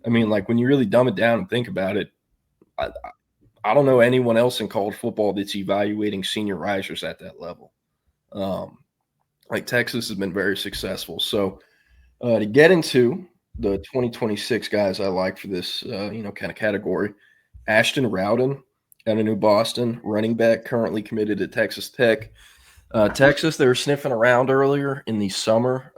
I mean, like, when you really dumb it down and think about it, I I don't know anyone else in college football that's evaluating senior risers at that level. Um, like, Texas has been very successful. So, to get into the 2026 guys I like for this, kind of category, Ashton Rowden out of New Boston, running back, currently committed to Texas Tech. Texas, they were sniffing around earlier in the summer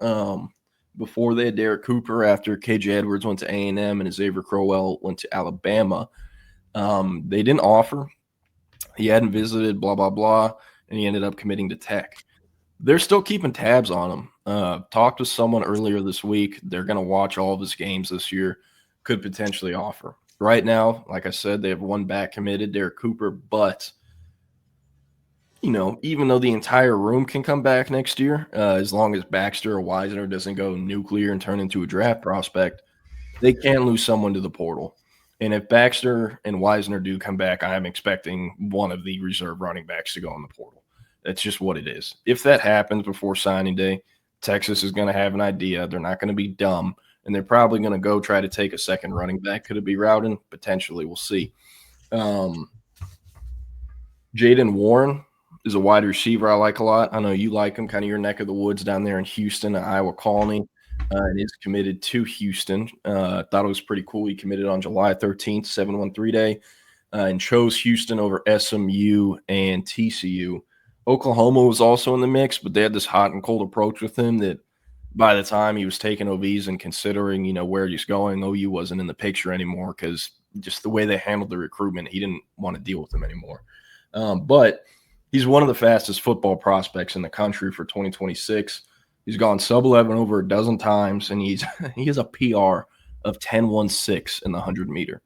before they had Derek Cooper after KJ Edwards went to A&M and Xavier Crowell went to Alabama. They didn't offer. He hadn't visited, blah, blah, blah, and he ended up committing to Tech. They're still keeping tabs on him. Talked to someone earlier this week. They're going to watch all of his games this year, could potentially offer. Right now, like I said, they have one back committed, Derek Cooper, but even though the entire room can come back next year, as long as Baxter or Wisner doesn't go nuclear and turn into a draft prospect, they can lose someone to the portal. And if Baxter and Wisner do come back, I'm expecting one of the reserve running backs to go in the portal. That's just what it is. If that happens before signing day, Texas is going to have an idea. They're not going to be dumb, and they're probably going to go try to take a second running back. Could it be Rowden? Potentially. We'll see. Jaden Warren is a wide receiver I like a lot. I know you like him, kind of your neck of the woods down there in Houston, Iowa Colony, and is committed to Houston. Thought it was pretty cool. He committed on July 13th, 713 day, and chose Houston over SMU and TCU. Oklahoma was also in the mix, but they had this hot and cold approach with him that by the time he was taking OVs and considering, where he's going, OU wasn't in the picture anymore because just the way they handled the recruitment, he didn't want to deal with them anymore. But he's one of the fastest football prospects in the country for 2026. He's gone sub-11 over a dozen times, and he has a PR of 10.16 in the 100-meter.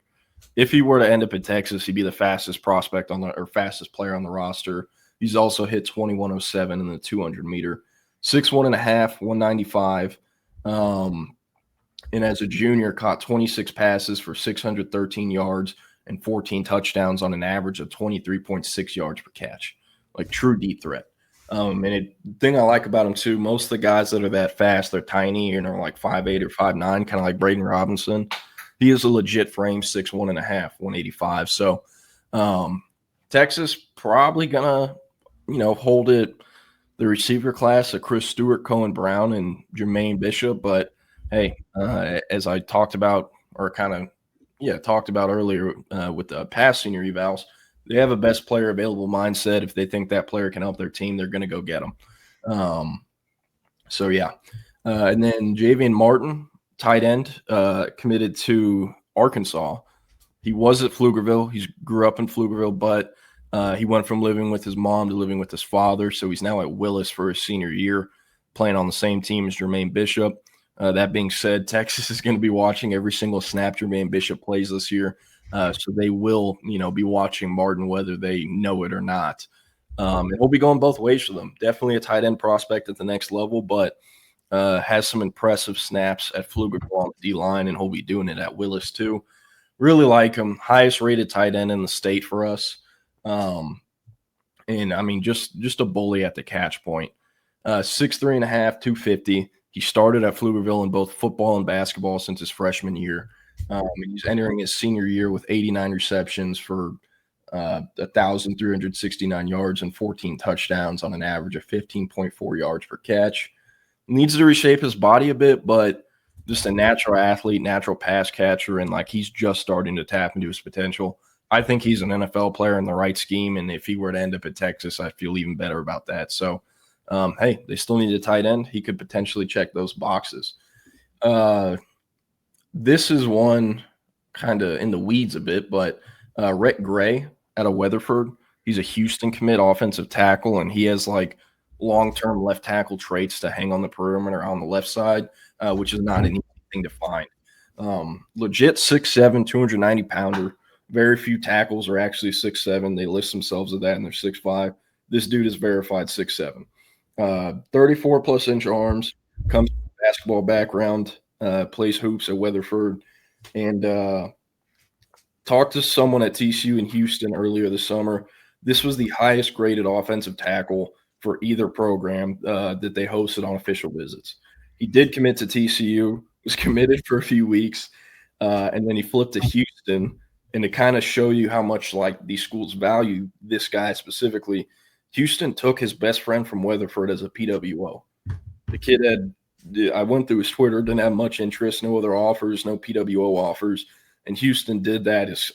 If he were to end up at Texas, he'd be the fastest prospect fastest player on the roster. He's also hit 21.07 in the 200-meter, 6'1.5", 195. And as a junior, caught 26 passes for 613 yards and 14 touchdowns on an average of 23.6 yards per catch. Like, true deep threat. The thing I like about him, too, most of the guys that are that fast, they're tiny and are like 5'8" or 5'9", kind of like Braden Robinson. He is a legit frame, 6'1.5", 185. So Texas probably going to, hold it the receiver class of Chris Stewart, Cohen Brown, and Jermaine Bishop. But, hey, as I talked about earlier with the past senior evals, they have a best player available mindset. If they think that player can help their team, they're going to go get them. And then Javian Martin, tight end, committed to Arkansas. He was at Pflugerville. He grew up in Pflugerville, but he went from living with his mom to living with his father. So he's now at Willis for his senior year, playing on the same team as Jermaine Bishop. That being said, Texas is going to be watching every single snap Jermaine Bishop plays this year. So they will, be watching Martin whether they know it or not. And he'll be going both ways for them. Definitely a tight end prospect at the next level, but has some impressive snaps at Pflugerville on the D-line, and he'll be doing it at Willis too. Really like him. Highest rated tight end in the state for us. And I mean, just a bully at the catch point. 6'3.5", 250. He started at Pflugerville in both football and basketball since his freshman year. He's entering his senior year with 89 receptions for 1,369 yards and 14 touchdowns on an average of 15.4 yards per catch. Needs to reshape his body a bit, but just a natural athlete, natural pass catcher, and he's just starting to tap into his potential. I think he's an NFL player in the right scheme, and if he were to end up at Texas, I feel even better about that. So, hey, they still need a tight end. He could potentially check those boxes. This is one kind of in the weeds a bit, but Rhett Gray out of Weatherford, he's a Houston commit offensive tackle, and he has long-term left tackle traits to hang on the perimeter on the left side, which is not an easy thing to find. Legit 6'7", 290-pounder. Very few tackles are actually 6'7". They list themselves at that, and they're 6'5". This dude is verified 6'7". 34-plus inch arms, comes from a basketball background, plays hoops at Weatherford, and talked to someone at TCU in Houston earlier this summer. This was the highest graded offensive tackle for either program that they hosted on official visits. He did commit to TCU, was committed for a few weeks, and then he flipped to Houston. And to kind of show you how much like these schools value this guy specifically, Houston took his best friend from Weatherford as a PWO. The kid had, I went through his Twitter, didn't have much interest, no other offers, no PWO offers. And Houston did that as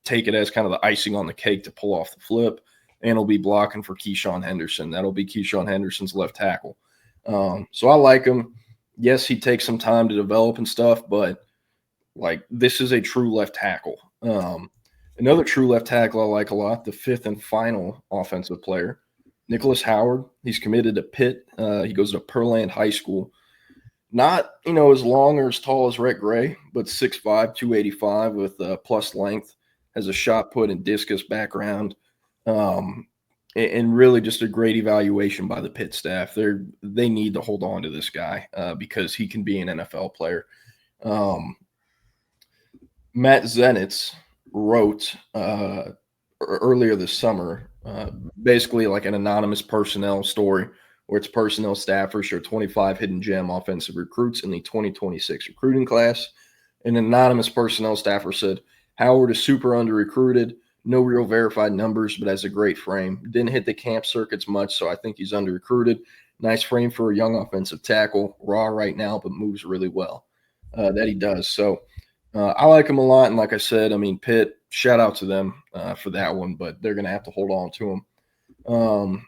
take it as kind of the icing on the cake to pull off the flip. And he'll be blocking for Keyshawn Henderson. That'll be Keyshawn Henderson's left tackle. So I like him. Yes, he takes some time to develop and stuff, but like this is a true left tackle. Another true left tackle I like a lot, the fifth and final offensive player, Nicholas Howard. He's committed to Pitt. He goes to Pearland High School. Not, as long or as tall as Rhett Gray, but 6'5", 285 with plus length, has a shot put and discus background. And really just a great evaluation by the Pitt staff. They need to hold on to this guy because he can be an NFL player. Matt Zenitz wrote earlier this summer basically like an anonymous personnel story where its personnel staffers show 25 hidden gem offensive recruits in the 2026 recruiting class. An anonymous personnel staffer said, Howard is super under-recruited, no real verified numbers, but has a great frame. Didn't hit the camp circuits much, so I think he's under-recruited. Nice frame for a young offensive tackle. Raw right now, but moves really well. That he does. So I like him a lot. And like I said, Pitt, shout out to them for that one, but they're going to have to hold on to him.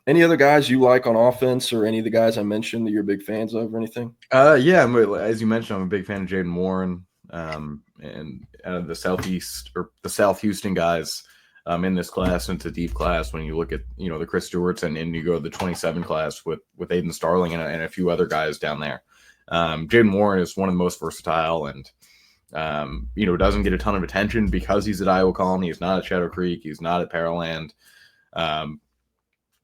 Any other guys you like on offense or any of the guys I mentioned that you're big fans of or anything? Yeah, as you mentioned, I'm a big fan of Jaden Warren and the Southeast or the South Houston guys in this class. It's a deep class when you look at, the Chris Stewarts and you go to the 27 class with Aiden Starling and a few other guys down there. Jaden Warren is one of the most versatile and doesn't get a ton of attention because he's at Iowa Colony. He's not at Shadow Creek. He's not at Pearland.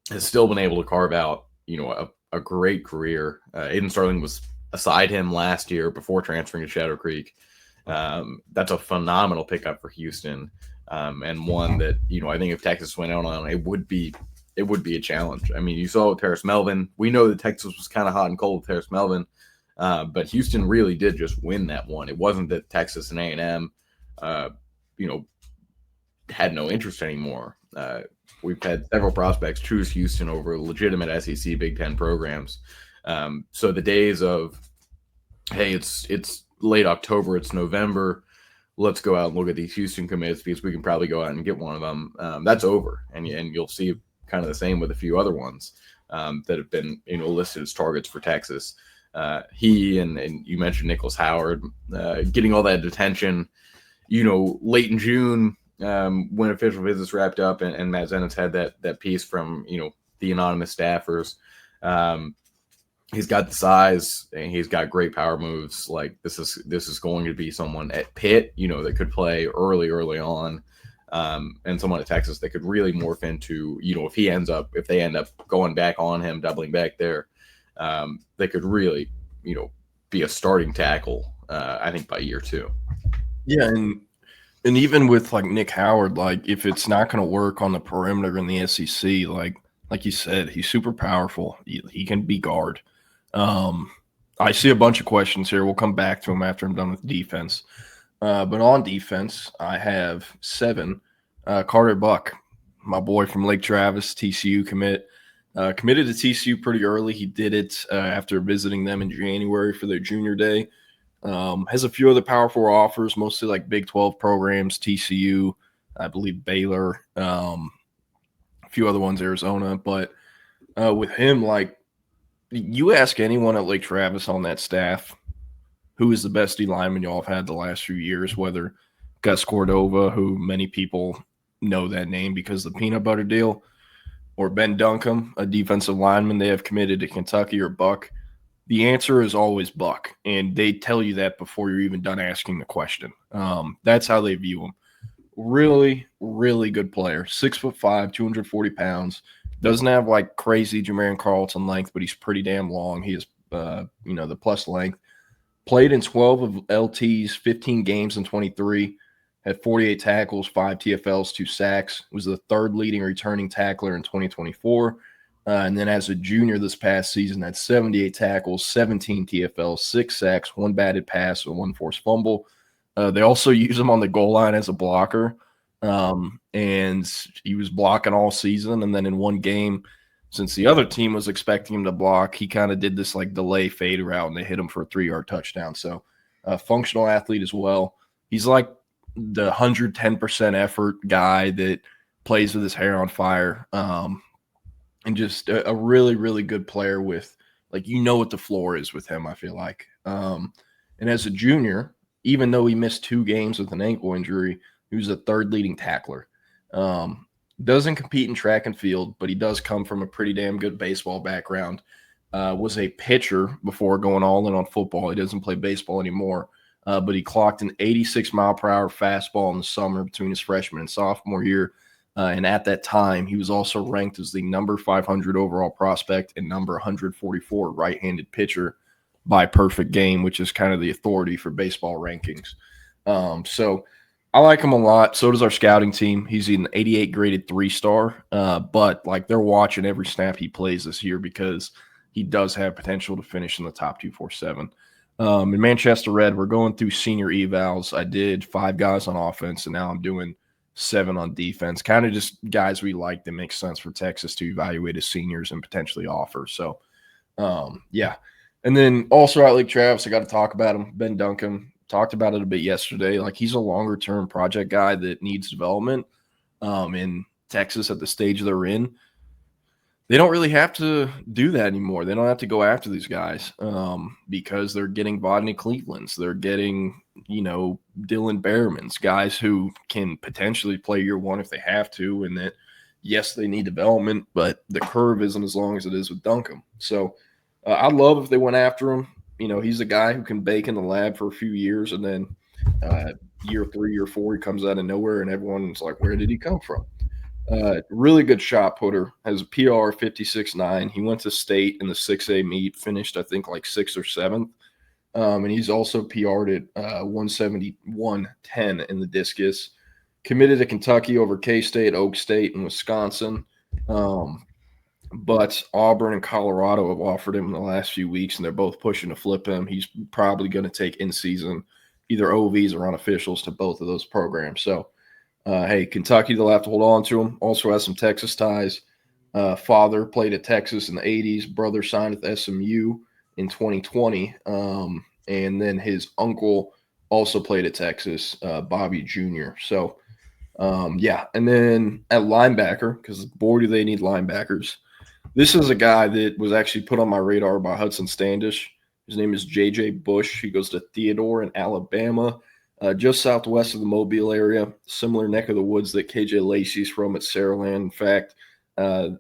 Has still been able to carve out, a great career. Aiden Starling was aside him last year before transferring to Shadow Creek. That's a phenomenal pickup for Houston, and one that I think if Texas went out on, it would be a challenge. You saw with Paris Melvin. We know that Texas was kind of hot and cold with Paris Melvin, but Houston really did just win that one. It wasn't that Texas and A&M, had no interest anymore. We've had several prospects choose Houston over legitimate SEC Big Ten programs. So the days of, hey, it's late October, it's November, let's go out and look at these Houston commits because we can probably go out and get one of them. That's over, and you'll see kind of the same with a few other ones that have been listed as targets for Texas. He and you mentioned Nicholas Howard getting all that attention, late in June. When official visits wrapped up and Matt Zenitz had that piece from, the anonymous staffers, he's got the size and he's got great power moves. Like this is going to be someone at Pitt, that could play early on, and someone at Texas that could really morph into, if they end up going back on him, doubling back there, they could really, be a starting tackle, I think by year 2. Yeah. And even with like Nick Howard, like if it's not going to work on the perimeter in the SEC, like you said, he's super powerful. He can be guard. I see a bunch of questions here. We'll come back to him after I'm done with defense. But on defense, I have 7. Carter Buck, my boy from Lake Travis, TCU commit. Committed to TCU pretty early. He did it after visiting them in January for their junior day. Has a few other Power 4 offers, mostly like Big 12 programs, TCU, I believe Baylor, a few other ones, Arizona. But with him, like you ask anyone at Lake Travis on that staff, who is the best D lineman y'all have had the last few years, whether Gus Cordova, who many people know that name because of the peanut butter deal, or Ben Duncombe, a defensive lineman they have committed to Kentucky, or Buck. The answer is always Buck, and they tell you that before you're even done asking the question. That's how they view him. Really, really good player. 6'5", 240 pounds. Doesn't have like crazy Jermaine Carlton length, but he's pretty damn long. He has, the plus length. Played in 12 of LT's 15 games in 23. Had 48 tackles, 5 TFLs, 2 sacks. Was the 3rd leading returning tackler in 2024. And then as a junior this past season, had 78 tackles, 17 TFLs, 6 sacks, 1 batted pass, and 1 forced fumble. They also use him on the goal line as a blocker. And he was blocking all season. And then in one game, since the other team was expecting him to block, he kind of did this like delay fade route and they hit him for a 3-yard touchdown. So, functional athlete as well. He's like the 110% effort guy that plays with his hair on fire. And just a really, really good player with, like, what the floor is with him, I feel like. And as a junior, even though he missed 2 games with an ankle injury, he was the 3rd leading tackler. Doesn't compete in track and field, but he does come from a pretty damn good baseball background. Was a pitcher before going all in on football. He doesn't play baseball anymore, but he clocked an 86-mile-per-hour fastball in the summer between his freshman and sophomore year. And at that time, he was also ranked as the number 500 overall prospect and number 144 right-handed pitcher by Perfect Game, which is kind of the authority for baseball rankings. So I like him a lot. So does our scouting team. He's an 88 graded 3-star, but like they're watching every snap he plays this year because he does have potential to finish in the top 247. In Manchester Red, we're going through senior evals. I did 5 guys on offense, and now I'm doing 7 on defense. Kind of just guys we like that makes sense for Texas to evaluate as seniors and potentially offer. So, yeah. And then also out Lake Travis, I got to talk about him. Ben Duncan, talked about it a bit yesterday. Like, he's a longer-term project guy that needs development. In Texas at the stage they're in, they don't really have to do that anymore. They don't have to go after these guys because they're getting Bodney Cleveland's. They're getting, Dylan Behrman's, guys who can potentially play year one if they have to. And that, yes, they need development, but the curve isn't as long as it is with Duncan. So I'd love if they went after him. He's a guy who can bake in the lab for a few years, and then year 3, year 4, he comes out of nowhere, and everyone's like, where did he come from? Really good shot putter, has a PR 56.9. He went to state in the 6A meet, finished, I think, like 6th or 7th. And he's also PR'd at 171.10 in the discus. Committed to Kentucky over K-State, Oak State, and Wisconsin. But Auburn and Colorado have offered him in the last few weeks, and they're both pushing to flip him. He's probably going to take in-season either OVs or unofficials to both of those programs. So, hey, Kentucky, they'll have to hold on to him. Also has some Texas ties. Father played at Texas in the 80s. Brother signed at SMU in 2020. And then his uncle also played at Texas, Bobby Jr. So, yeah. And then at linebacker, because boy, do they need linebackers. This is a guy that was actually put on my radar by Hudson Standish. His name is J.J. Bush. He goes to Theodore in Alabama. Just southwest of the Mobile area, similar neck of the woods that KJ Lacey's from at Saraland. In fact,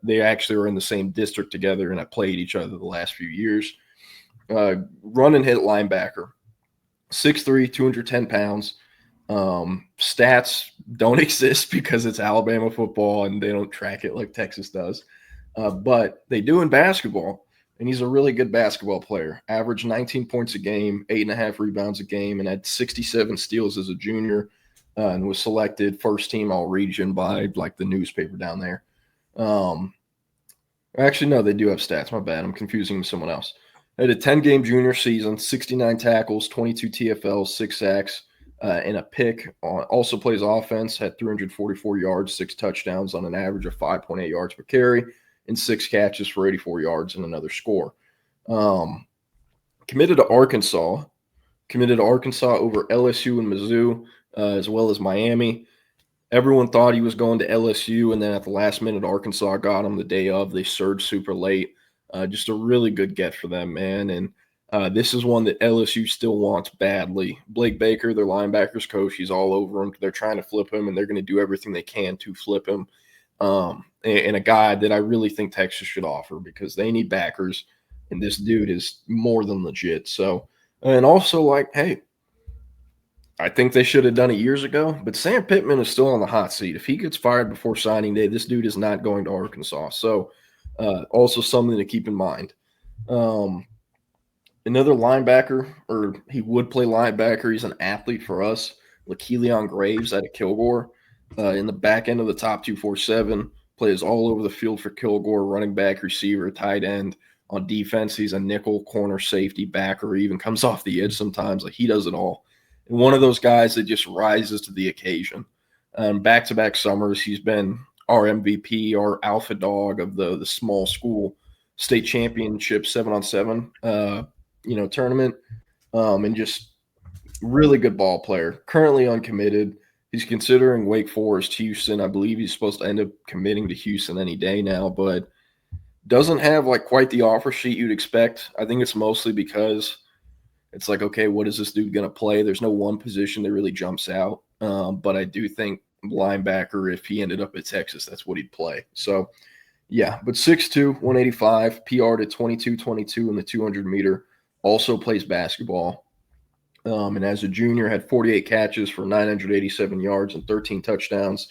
they actually are in the same district together and have played each other the last few years. Run and hit linebacker, 6'3", 210 pounds. Stats don't exist because it's Alabama football and they don't track it like Texas does. But they do in basketball. And he's a really good basketball player. Averaged 19 points a game, 8.5 rebounds a game, and had 67 steals as a junior, and was selected first team all-region by, like, the newspaper down there. Actually, no, they do have stats. My bad. I'm confusing with someone else. Had a 10-game junior season, 69 tackles, 22 TFLs, 6 sacks, and a pick. Also plays offense, had 344 yards, 6 touchdowns on an average of 5.8 yards per carry, and 6 catches for 84 yards and another score. Committed to Arkansas. Committed to Arkansas over LSU and Mizzou, as well as Miami. Everyone thought he was going to LSU, and then at the last minute, Arkansas got him the day of. They surged super late. Just a really good get for them, man. And this is one that LSU still wants badly. Blake Baker, their linebackers coach, he's all over him. They're trying to flip him, and they're going to do everything they can to flip him. And a guy that I really think Texas should offer because they need backers, and this dude is more than legit. So, and also, like, hey, I think they should have done it years ago, but Sam Pittman is still on the hot seat. If he gets fired before signing day, this dude is not going to Arkansas. So, also something to keep in mind. Another linebacker, or he would play linebacker. He's an athlete for us. Lakeelion Graves out of Kilgore. In the back end of the top 247, plays all over the field for Kilgore, running back, receiver, tight end. On defense, he's a nickel, corner, safety, backer. He even comes off the edge sometimes. Like, he does it all. and one of those guys that just rises to the occasion. Back-to-back summers, he's been our MVP, our alpha dog of the small school state championship 7-on-7, tournament, and just really good ball player. Currently uncommitted. He's considering Wake Forest, Houston. I believe he's supposed to end up committing to Houston any day now, but doesn't have like quite the offer sheet you'd expect. I think it's mostly because it's like, okay, what is this dude going to play? There's no one position that really jumps out. But I do think linebacker, if he ended up at Texas, that's what he'd play. So, yeah, but 6'2", 185, PR'd at 22-22 in the 200-meter, also plays basketball. And as a junior, had 48 catches for 987 yards and 13 touchdowns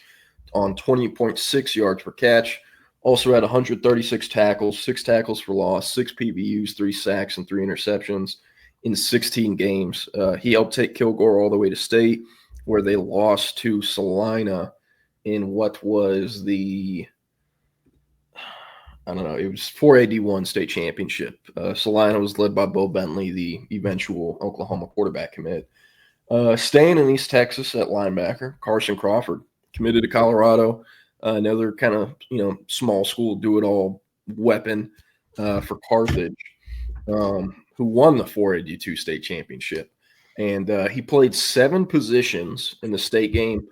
on 20.6 yards per catch. Also had 136 tackles, 6 tackles for loss, 6 PBUs, 3 sacks, and 3 interceptions in 16 games. He helped take Kilgore all the way to state, where they lost to Salina in what was it was 4AD1 state championship. Salina was led by Bo Bentley, the eventual Oklahoma quarterback commit. Staying in East Texas at linebacker, Carson Crawford, committed to Colorado. Another kind of, small school do-it-all weapon for Carthage, who won the 4AD2 state championship. And he played 7 positions in the state game: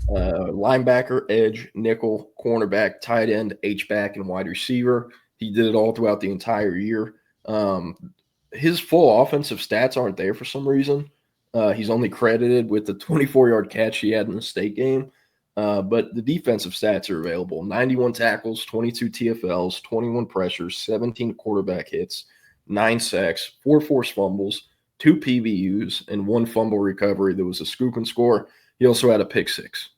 linebacker, edge, nickel, cornerback, tight end, H-back, and wide receiver. He did it all throughout the entire year. His full offensive stats aren't there for some reason. He's only credited with the 24-yard catch he had in the state game. But the defensive stats are available: 91 tackles, 22 TFLs, 21 pressures, 17 quarterback hits, 9 sacks, 4 forced fumbles, 2 PBUs, and 1 fumble recovery that was a scoop and score. He also had a pick 6.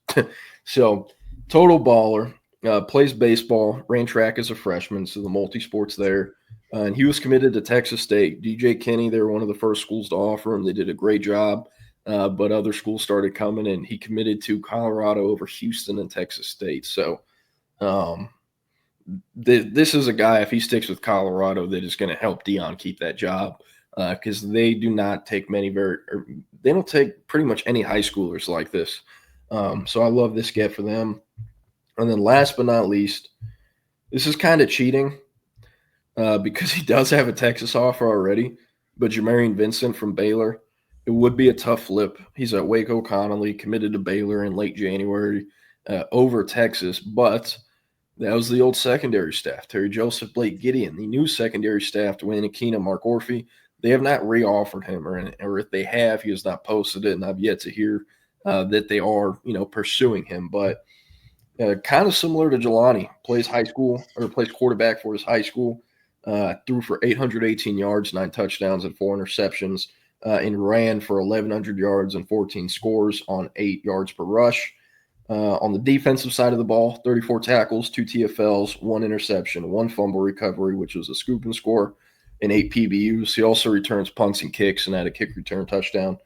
So total baller, plays baseball, ran track as a freshman, so the multi-sports there. And he was committed to Texas State. DJ Kinney, they were one of the first schools to offer him. They did a great job, but other schools started coming, and he committed to Colorado over Houston and Texas State. So this is a guy, if he sticks with Colorado, that is going to help Dion keep that job, because they do not take they don't take pretty much any high schoolers like this. So I love this get for them. And then last but not least, this is kind of cheating because he does have a Texas offer already, but Jamarian Vincent from Baylor, it would be a tough flip. He's at Waco Connolly, committed to Baylor in late January over Texas, but that was the old secondary staff: Terry Joseph, Blake Gideon. The new secondary staff, Dwayne Aquina, Mark Orphy, they have not re-offered him, or if they have, he has not posted it, and I've yet to hear that they are, pursuing him. But kind of similar to Jelani, plays quarterback for his high school, threw for 818 yards, 9 touchdowns, and 4 interceptions, and ran for 1,100 yards and 14 scores on 8 yards per rush. On the defensive side of the ball, 34 tackles, 2 TFLs, 1 interception, 1 fumble recovery, which was a scoop and score, and 8 PBUs. He also returns punts and kicks and had a kick return touchdown.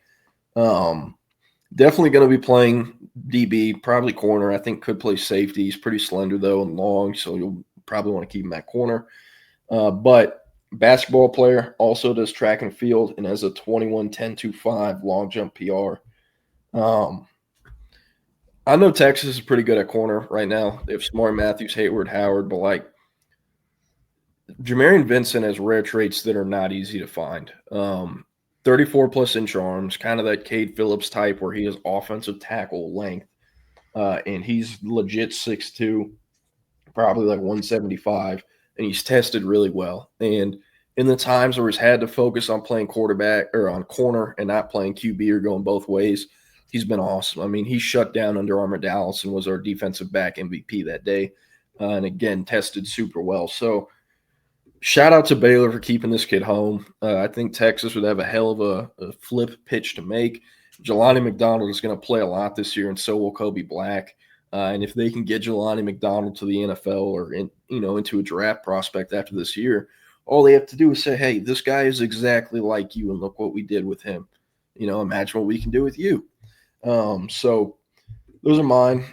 Definitely going to be playing DB, probably corner. I think could play safety. He's pretty slender, though, and long, so you'll probably want to keep him at corner. But basketball player, also does track and field, and has a 21-10-2-5 long jump PR. I know Texas is pretty good at corner right now. They have Smart, Matthews, Hayward, Howard, but Jamarian Vincent has rare traits that are not easy to find. 34-plus inch arms, kind of that Cade Phillips type where he has offensive tackle length, and he's legit 6'2", probably 175, and he's tested really well. And in the times where he's had to focus on playing quarterback or on corner and not playing QB or going both ways, he's been awesome. I mean, he shut down Under Armour Dallas and was our defensive back MVP that day, and again, tested super well. So shout out to Baylor for keeping this kid home. I think Texas would have a hell of a flip pitch to make. Jelani McDonald is going to play a lot this year, and so will Kobe Black. And if they can get Jelani McDonald to the NFL or into a draft prospect after this year, all they have to do is say, hey, this guy is exactly like you, and look what we did with him. Imagine what we can do with you. So those are mine.